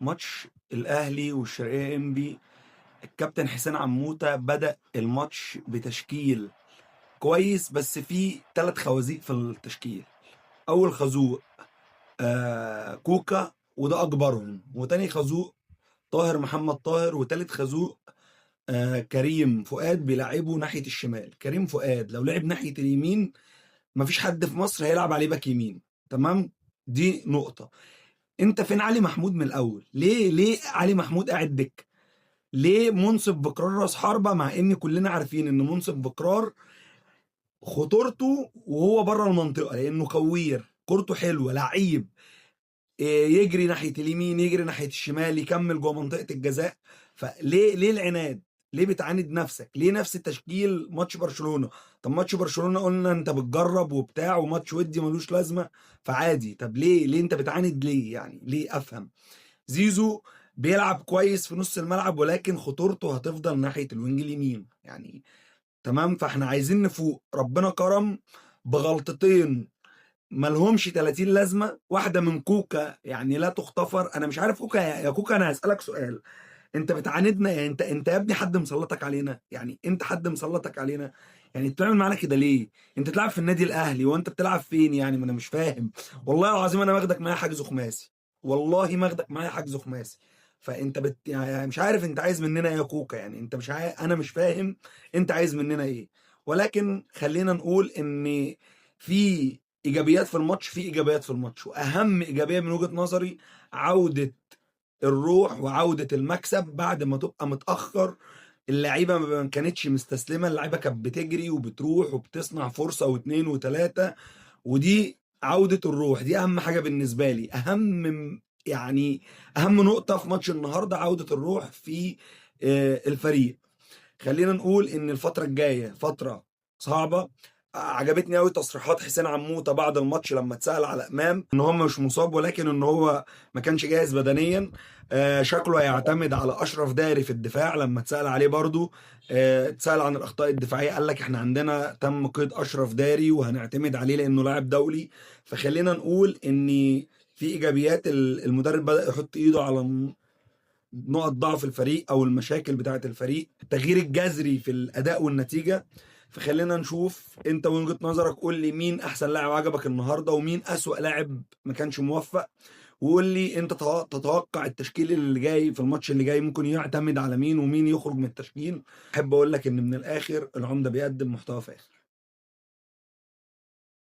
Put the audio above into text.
ماتش الاهلي والشرقيه انبي. الكابتن حسين عموته بدأ الماتش بتشكيل كويس، بس في 3 خوازيق في التشكيل. اول خازوق كوكا، وده اكبرهم، وتاني خازوق طاهر محمد طاهر، وتالت خازوق كريم فؤاد بيلعبه ناحيه الشمال. كريم فؤاد لو لعب ناحيه اليمين مفيش حد في مصر هيلعب عليه باك يمين. تمام، دي نقطه. انت فين علي محمود من الاول؟ ليه علي محمود قاعد دك؟ ليه منصف بكرار راس حربة، مع ان كلنا عارفين ان منصف بكرار خطورته وهو بره المنطقه، لانه كوير، كورته حلوه، لعيب، يجري ناحيه اليمين، يجري ناحيه الشمال، يكمل جوه منطقه الجزاء. فليه العناد؟ ليه بتعاند نفسك؟ ليه نفس التشكيل ماتش برشلونه؟ طب ماتش برشلونه قلنا انت بتجرب وبتاع، وماتش ودي ملوش لازمه فعادي. طب ليه انت بتعاند ليه؟ يعني ليه؟ افهم. زيزو بيلعب كويس في نص الملعب، ولكن خطورته هتفضل ناحيه الوينج اليمين يعني. تمام، فاحنا عايزين نفوق. ربنا كرم بغلطتين ملهمش 30 لازمه، واحده من كوكا يعني لا تغتفر. انا مش عارف كوكا، يا كوكا انا هسالك سؤال. انت بتعاندنا يعني؟ انت يا ابني حد مسلطك علينا؟ يعني انت حد مسلطك علينا؟ يعني انت بتعمل معانا كده ليه؟ انت تلعب في النادي الاهلي، وانت بتلعب فين يعني؟ ما انا مش فاهم. والله العظيم انا واخدك معايا حجز خماسي، والله ما واخدك معايا حجز خماسي. فانت يعني مش عارف انت عايز مننا ايه يا كوكا؟ يعني انت مش انا مش فاهم انت عايز مننا ايه. ولكن خلينا نقول ان في ايجابيات في الماتش، في ايجابيات في الماتش، واهم ايجابيه من وجهه نظري عوده الروح وعودة المكسب بعد ما تبقى متأخر. اللعيبة ما كانتش مستسلمة، اللعيبة كانت بتجري وبتروح وبتصنع فرصة واثنين وثلاثة. ودي عودة الروح، دي أهم حاجة بالنسبة لي. يعني أهم نقطة في ماتش النهاردة عودة الروح في الفريق. خلينا نقول ان الفتره الجايه فتره صعبه. عجبتني قوي تصريحات حسين عموته بعد الماتش لما اتسال على امام ان هو مش مصاب، ولكن ان هو ما كانش جاهز بدنيا. شكله هيعتمد على اشرف داري في الدفاع. لما اتسال عليه برضو اتسال عن الاخطاء الدفاعيه، قال لك احنا عندنا تم قيد اشرف داري وهنعتمد عليه لانه لاعب دولي. فخلينا نقول ان في ايجابيات. المدرب بدأ يحط ايده على نقط ضعف الفريق او المشاكل بتاعه الفريق، التغيير الجذري في الاداء والنتيجه. فخلينا نشوف انت من وجهة نظرك، قول لي مين احسن لاعب عجبك النهارده، ومين اسوأ لاعب ما كانش موفق. وقول لي انت تتوقع التشكيل اللي جاي في الماتش اللي جاي ممكن يعتمد على مين، ومين يخرج من التشكيل. احب اقول لك ان من الاخر العمده بيقدم محتوى فاخر.